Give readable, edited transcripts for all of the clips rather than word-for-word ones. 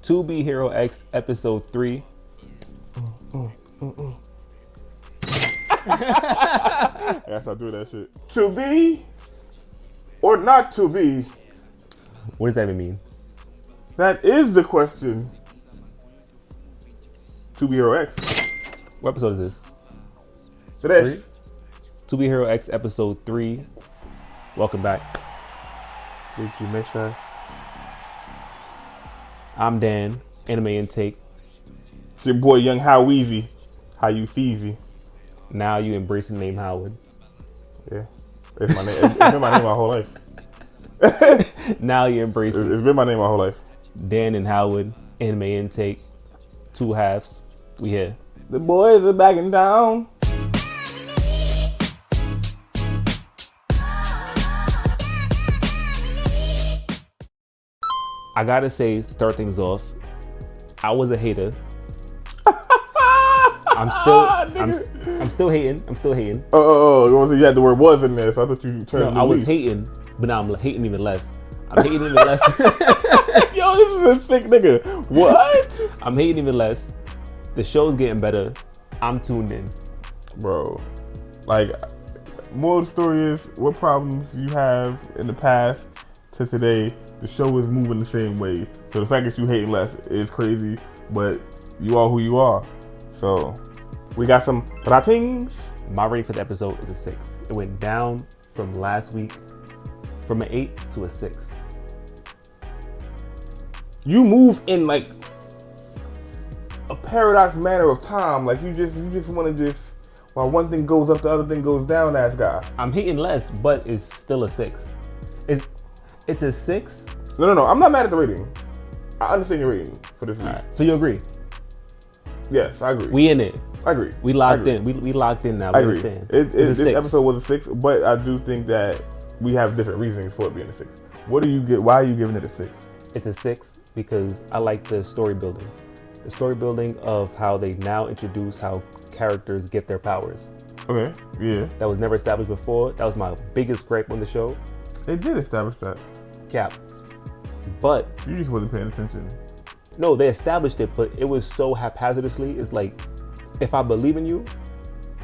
To Be Hero X episode 3. I gotta stop doing that shit. To be or not to be? What does that even mean? That is the question. To Be Hero X. What episode is this? Today. To Be Hero X episode 3. Welcome back. Did you miss us? I'm Dan, AnimeIntake. It's your boy Young How Weezy. How you feezy? Now you embracing the name Howard. Yeah. It's my name. It's been my name my whole life. Now you embracing It's been my name my whole life. Dan and Howard, AnimeIntake. 2 halves. We here. The boys are backing down. I gotta say, start things off. I was a hater. I'm still hating. Oh, you had the word "was" in there, so I thought you turned. No, I was hating, but now I'm hating even less. I'm hating even less. Yo, this is a sick nigga. What? I'm hating even less. The show's getting better. I'm tuned in. Bro, like, moral of the story is, what problems you have in the past to today, the show is moving the same way. So the fact that you hating less is crazy, but you are who you are. So we got some ratings. My rating for the episode is a 6. It went down from last week from an 8 to a 6. You move in like a paradox manner of time. Like you just want to while one thing goes up, the other thing goes down. Ass guy. I'm hating less, but it's still a 6. It's a 6. No. I'm not mad at the rating. I understand your rating for this week. Right. So you agree? Yes, I agree. We in it. I agree. We locked in. We locked in now. I agree. This episode was a 6, but I do think that we have different reasons for it being a 6. What do you get? Why are you giving it a 6? It's a 6 because I like the story building. The story building of how they now introduce how characters get their powers. Okay, yeah. That was never established before. That was my biggest gripe on the show. They did establish that. Cap. But you just wasn't paying attention. No, they established it, but it was so haphazardly. It's like, if I believe in you,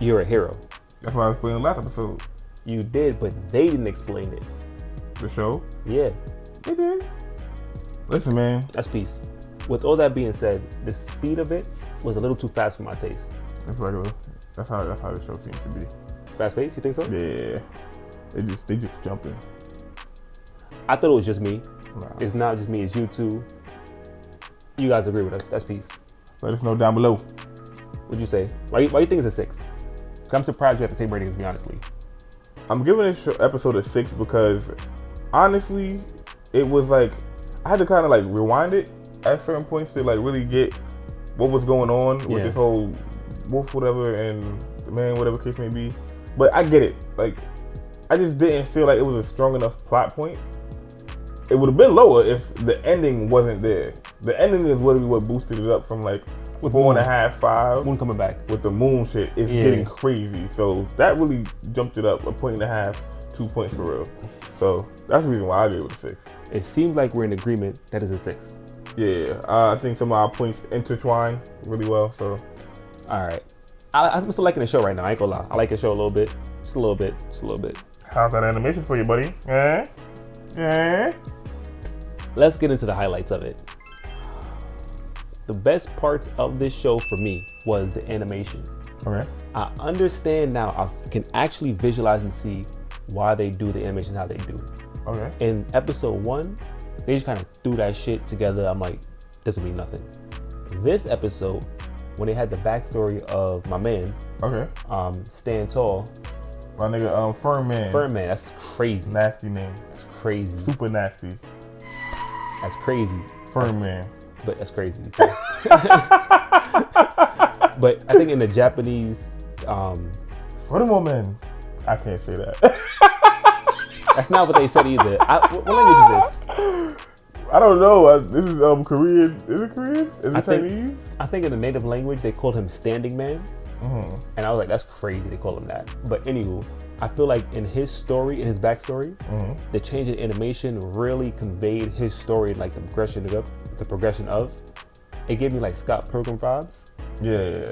you're a hero. That's why I was playing last episode. You did, but they didn't explain it. The show? Yeah. They did. Listen, man. That's peace. With all that being said, the speed of it was a little too fast for my taste. That's regular. That's how the show seems to be. Fast paced? You think so? Yeah. They just jumping. I thought it was just me. Nah. It's not just me. It's you too. You guys agree with us? That's peace. Let us know down below. What'd you say? Why you think it's a 6? I'm surprised you have the same rating as me, honestly. I'm giving this episode a 6 because, honestly, it was like, I had to kind of like rewind it at certain points to like really get what was going on with this whole wolf whatever and the man whatever case may be. But I get it. Like, I just didn't feel like it was a strong enough plot point. It would have been lower if the ending wasn't there. The ending is what boosted it up from like 4.5, 5. Moon coming back. With the moon shit, it's getting crazy. So that really jumped it up 1.5, 2 points for real. So that's the reason why I gave it a 6. It seems like we're in agreement that is a 6. Yeah, I think some of our points intertwine really well. So, all right, I'm still liking the show right now. I ain't gonna lie, I like the show a little bit, just a little bit. How's that animation for you, buddy? Let's get into the highlights of it. The best parts of this show for me was the animation. Okay. I understand now. I can actually visualize and see why they do the animation how they do. Okay. In episode 1, they just kind of threw that shit together. I'm like, this will mean nothing. This episode, when they had the backstory of my man, Stand Tall. My nigga, Fern Man. That's crazy. Nasty name. That's crazy. Super nasty. That's crazy. Fern Man. But that's crazy. But I think in the Japanese, Furthermore, I can't say that. That's not what they said either. What language is this? I don't know. This is Korean. Is it Korean? Is it Chinese? I think in the native language they called him Standing Man. Mm-hmm. And I was like, that's crazy they call him that. But anywho, I feel like in his story, in his backstory, the change in animation really conveyed his story, like the progression of. it gave me like Scott Pilgrim vibes. Yeah.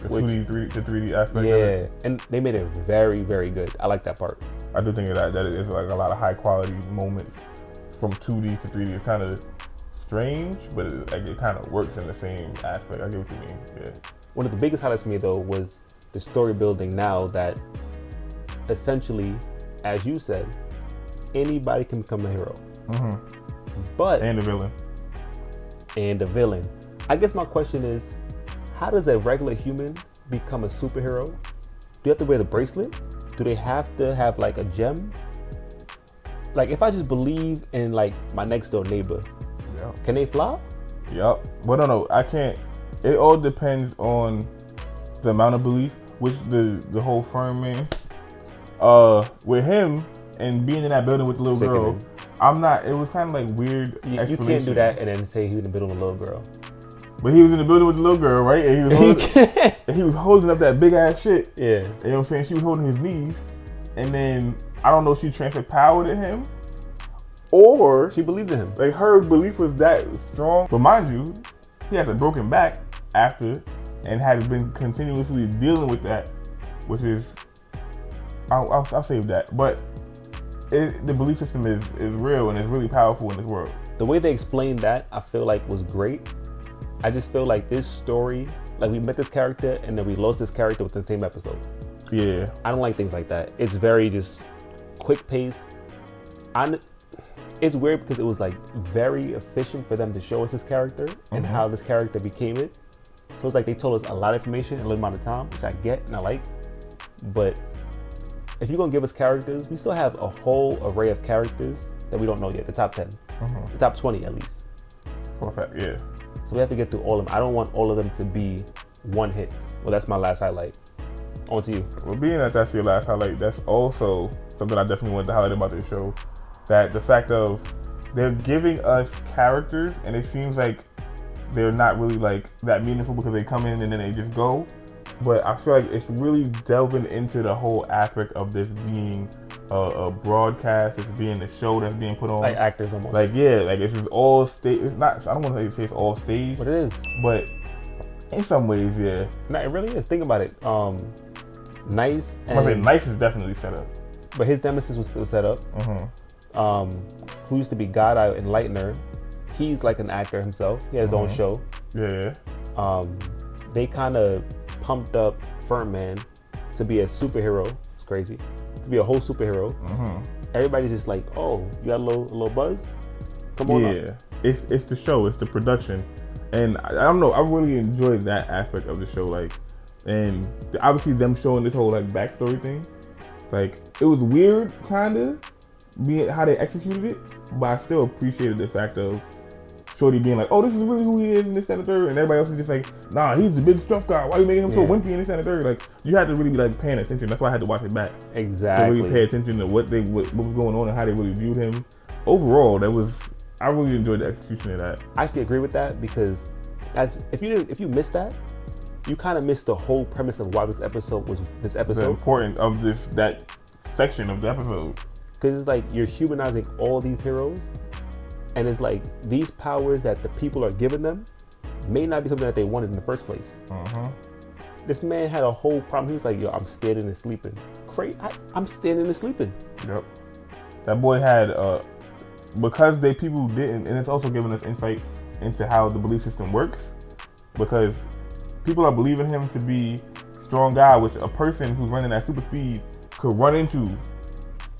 The 3D aspect of it. And they made it very, very good. I like that part. I do think that it is like a lot of high quality moments from 2D to 3D. It's kind of strange, but it kind of works in the same aspect. I get what you mean. Yeah. One of the biggest highlights for me though was the story building. Now that essentially, as you said, anybody can become a hero. And a villain. I guess my question is, how does a regular human become a superhero? Do you have to wear the bracelet? Do they have to have like a gem? Like if I just believe in like my next door neighbor, can they fly? Yep. But no, I can't. It all depends on the amount of belief, which the whole firm man, with him and being in that building with the little girl, I'm not. It was kind of like weird. You can't do that and then say he was in the building with a little girl. But he was in the building with the little girl, right? And he was holding up that big ass shit. Yeah. You know what I'm saying? She was holding his knees, and then I don't know if she transferred power to him, or she believed in him. Like her belief was that strong. But mind you, he had a broken back after, and had been continuously dealing with that, which is I'll save that. But the belief system is real and it's really powerful in this world. The way they explained that, I feel like was great. I just feel like this story, like we met this character and then we lost this character within the same episode. Yeah. I don't like things like that. It's very just quick pace. It's weird because it was like very efficient for them to show us this character and how this character became it. So it's like they told us a lot of information in a little amount of time, which I get and I like. But if you're gonna give us characters, we still have a whole array of characters that we don't know yet. The top 10, the top 20 at least. Perfect. Yeah. So we have to get through all of them. I don't want all of them to be one hits. Well, that's my last highlight. On to you. Well, being that that's your last highlight, that's also something I definitely wanted to highlight about this show. That the fact of they're giving us characters and it seems like they're not really like that meaningful because they come in and then they just go. But I feel like it's really delving into the whole aspect of this being a broadcast, it's being a show that's being put on. Like actors almost. Like, yeah, like it's just all stage. It's not, I don't want to say it's all stage. But it is. But in some ways, yeah. No, it really is. Think about it. Nice. And I say Nice is definitely set up. But his nemesis was set up. Who used to be God Eye Enlightener. He's like an actor himself. He has his own show. Yeah. They kind of pumped up Firm Man to be a superhero. It's crazy. To be a whole superhero. Everybody's just like, oh, you got a little buzz? Come on up. It's the show, it's the production. And I don't know, I really enjoyed that aspect of the show. Like, and obviously them showing this whole like backstory thing. Like, it was weird kinda being how they executed it, but I still appreciated the fact of Shorty being like, oh, this is really who he is and this, that, and the third, and everybody else is just like, nah, he's the big stuff guy. Why are you making him so wimpy and this, that, and the third? Like, you had to really be like paying attention. That's why I had to watch it back. Exactly. To really pay attention to what was going on and how they really viewed him. Overall, I really enjoyed the execution of that. I actually agree with that because if you missed that, you kind of missed the whole premise of why this episode was this episode. The importance of that section of the episode. Because it's like you're humanizing all these heroes. And it's like these powers that the people are giving them may not be something that they wanted in the first place. This man had a whole problem. He was like, yo, I'm standing and sleeping. Great, I'm standing and sleeping. Yep. That boy had, because people didn't, and it's also giving us insight into how the belief system works. Because people are believing him to be a strong guy, which a person who's running at super speed could run into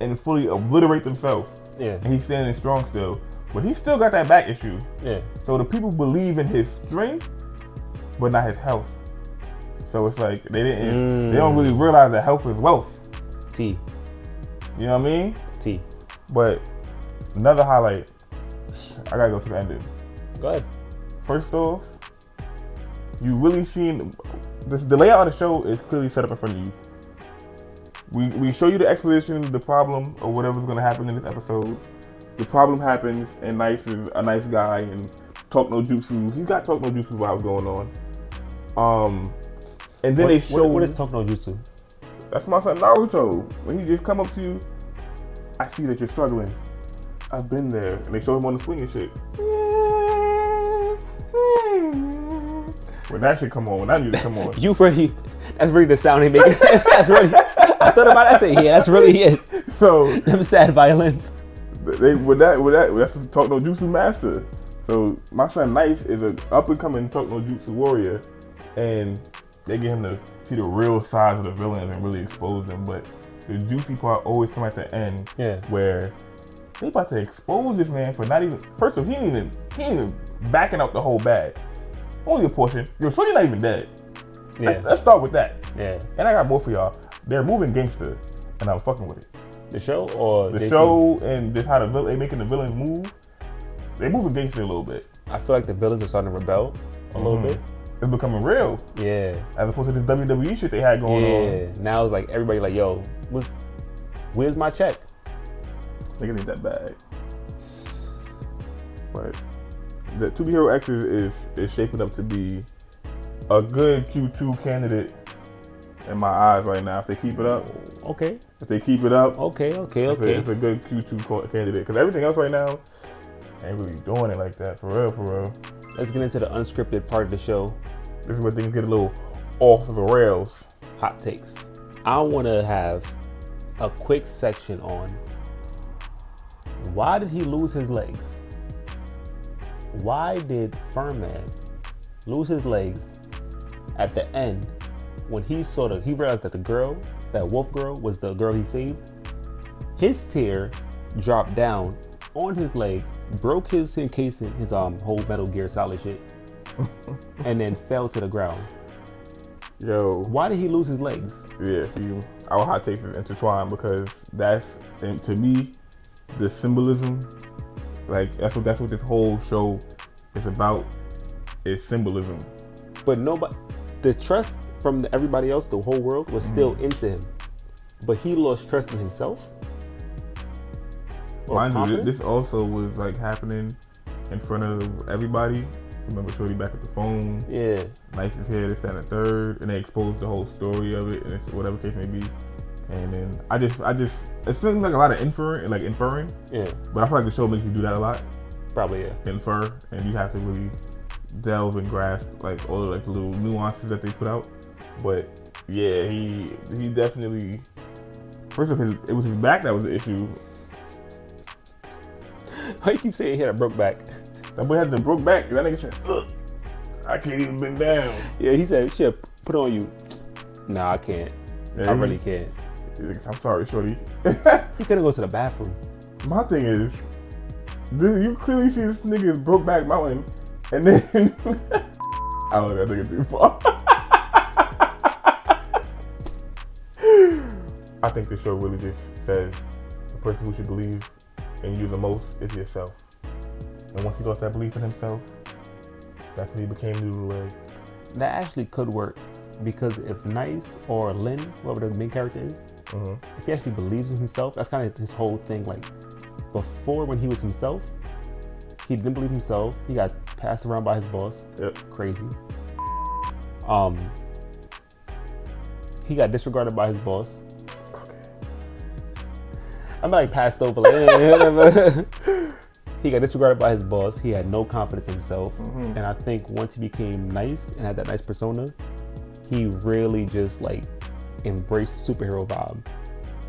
and fully obliterate themselves. Yeah. And he's standing strong still. But he still got that back issue. Yeah. So the people believe in his strength, but not his health. So it's like they don't really realize that health is wealth. T. You know what I mean? T. But another highlight, I gotta go to the ending. Go ahead. First off, you really seen the layout of the show is clearly set up in front of you. We show you the exposition, the problem, or whatever's gonna happen in this episode. The problem happens, and Nice is a nice guy, and Talk No Jutsu. He's got Talk No Jutsu vibes going on. And then they show. What is Talk No Jutsu? That's my son Naruto. When he just come up to you, I see that you're struggling. I've been there, and they show him on the swing and shit. When that shit come on, when that music come on. That's really the sound he making. That's really, I thought about that. I said, yeah, that's really it. So them sad violins. That's Talk No Jutsu master. So my son Nice is an up and coming Talk No Jutsu warrior, and they get him to see the real size of the villains and really expose them. But the juicy part always come at the end, where they about to expose this man for not even. First of all, he ain't even backing out the whole bag. Only a portion. Yo, so you're not even dead. Yeah. Let's start with that. Yeah. And I got both of y'all. They're moving gangster, and I'm fucking with it. The show or the show and just how they making the villains move. They moving gangster a little bit. I feel like the villains are starting to rebel a little bit. It's becoming real. Yeah. As opposed to this WWE shit they had going on. Yeah. Now it's like everybody like, yo, where's my check? Nigga need that bag. But the To Be Hero X is shaping up to be a good Q2 candidate in my eyes right now. If they keep it up. Okay. If they keep it up. Okay. It's a good Q2 candidate. Because everything else right now ain't really doing it like that. For real. Let's get into the unscripted part of the show. This is where things get a little off the rails. Hot takes. I want to have a quick section on why did he lose his legs? Why did Furman lose his legs at the end when he realized that that wolf girl was the girl he saved? His tear dropped down on his leg, broke his encasing, his whole Metal Gear Solid shit, and then fell to the ground. Yo. Why did he lose his legs? Yeah, see, our hot takes is intertwined because that's, and to me, the symbolism, like that's what this whole show is about, is symbolism. But the trust from everybody else, the whole world, was still into him. But he lost trust in himself. Mind you, this also was like happening in front of everybody. Remember Shorty back at the phone? Yeah. Nice is here, this, that, and the third, and they exposed the whole story of it, and it's whatever case may be. And then I just, it seems like a lot of inferring. Yeah. But I feel like the show makes you do that a lot. Probably, yeah. Infer, and you have to really delve and grasp like all the like little nuances that they put out. But yeah, he definitely. First of all, it was his back that was the issue. Why you keep saying he had a broke back? That boy had the broke back. That nigga said, "Ugh, I can't even bend down." Yeah, he said, "Shit, put on you." Nah, I can't. Yeah, I really can't. I'm sorry, Shorty. He couldn't go to the bathroom. My thing is, you clearly see this nigga's broke back mountain, and then I don't know that nigga too far. I think the show really just says the person who should believe in you the most is yourself. And once he lost that belief in himself, that's when he became Noodle Leg. That actually could work, because if Nice or Lin, whoever the main character is, if he actually believes in himself, that's kind of his whole thing. Like, before, when he was himself, he didn't believe himself. He got passed around by his boss. Yep. Crazy. He got disregarded by his boss. Okay. I'm like passed over. Like, he got disregarded by his boss. He had no confidence in himself. And I think once he became nice and had that nice persona, he really just like embraced the superhero vibe.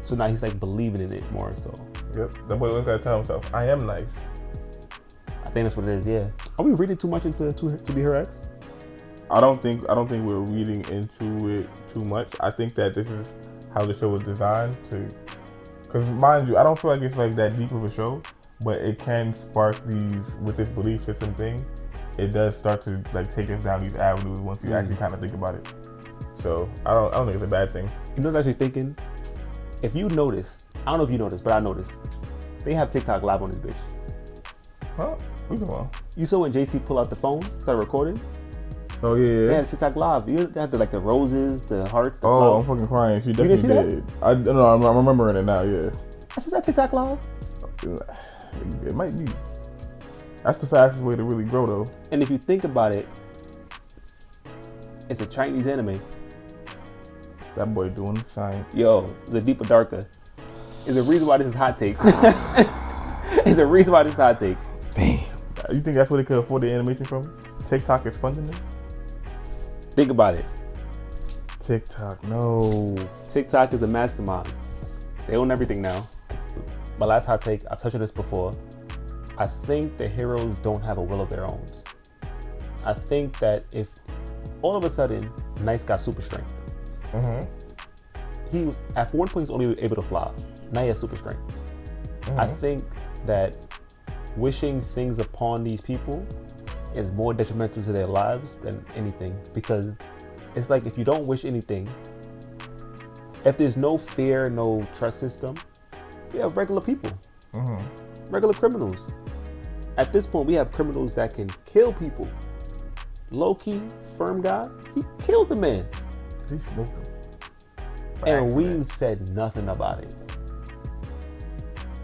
So now he's like believing in it more so. Yep. That boy always gotta tell himself, I am nice. I think that's what it is, yeah. Are we reading too much into To Be Her Ex? I don't think we're reading into it too much. I think that this is how the show was designed to, because mind you, I don't feel like it's like that deep of a show, but it can spark these, with this belief system thing, it does start to like take us down these avenues once you actually kind of think about it. So I don't think it's a bad thing. You know what I was actually thinking? If you notice, I don't know if you noticed, but I noticed, they have TikTok live on this bitch. Huh? Who's the one? You saw when JC pull out the phone, started recording? Oh yeah. They had TikTok live. You had the roses, the hearts, the Oh, I'm fucking crying. She definitely did. I don't know. I'm remembering it now. Yeah. Is that TikTok live? It might be. That's the fastest way to really grow, though. And if you think about it, it's a Chinese anime. That boy doing science. Yo, the deeper darker. Is a reason why this is hot takes. Is a reason why this is hot takes. Damn. You think that's where they could afford the animation from? TikTok is funding this? Think about it. TikTok, no. TikTok is a mastermind. They own everything now. My last hot take, I've touched on this before. I think the heroes don't have a will of their own. I think that if all of a sudden Nice got super strength, he was at one point he was only able to fly. Now he has super strength. I think that wishing things upon these people is more detrimental to their lives than anything, because it's like if you don't wish anything, if there's no fear, no trust system, we have regular people, regular criminals. At this point, we have criminals that can kill people. Loki, firm guy, he killed the man. He smoked him. And we said nothing about it.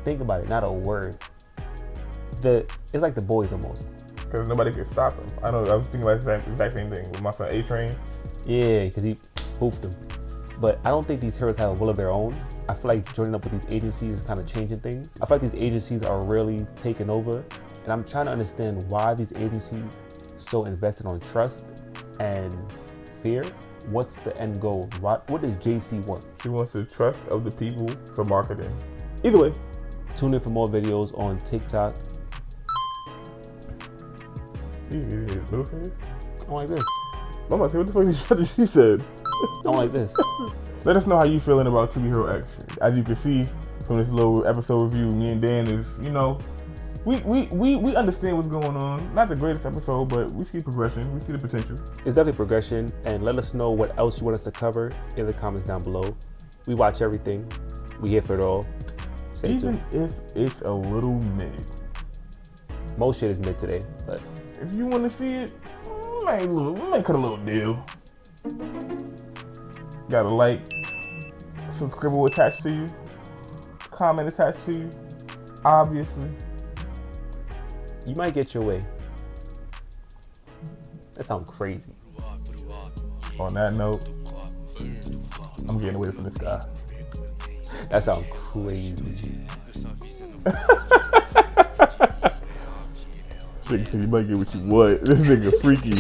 Think about it, not a word. It's like the boys almost. Because nobody could stop him. I know, I was thinking about the exact same thing with my son A-Train. Yeah, because he poofed him. But I don't think these heroes have a will of their own. I feel like joining up with these agencies is kind of changing things. I feel like these agencies are really taking over. And I'm trying to understand why these agencies so invested on trust and fear. What's the end goal? What does JC want? She wants the trust of the people for marketing. Either way. Tune in for more videos on TikTok. Little finger? I'm like this. I'm about to say, what the fuck did she said? I'm like this. Let us know how you feeling about To Be Hero X. As you can see from this little episode review, me and Dan is, we understand what's going on. Not the greatest episode, but we see progression. We see the potential. It's definitely progression, and let us know what else you want us to cover in the comments down below. We watch everything. We here for it all. Stay tuned. Even if it's a little mid. Most shit is mid today, but if you want to see it, we might cut a little deal. Got a like, some scribble attached to you, comment attached to you, obviously. You might get your way. That sounds crazy. On that note, I'm getting away from this guy. That sounds crazy. Nigga said you might get what you want. This nigga freaky.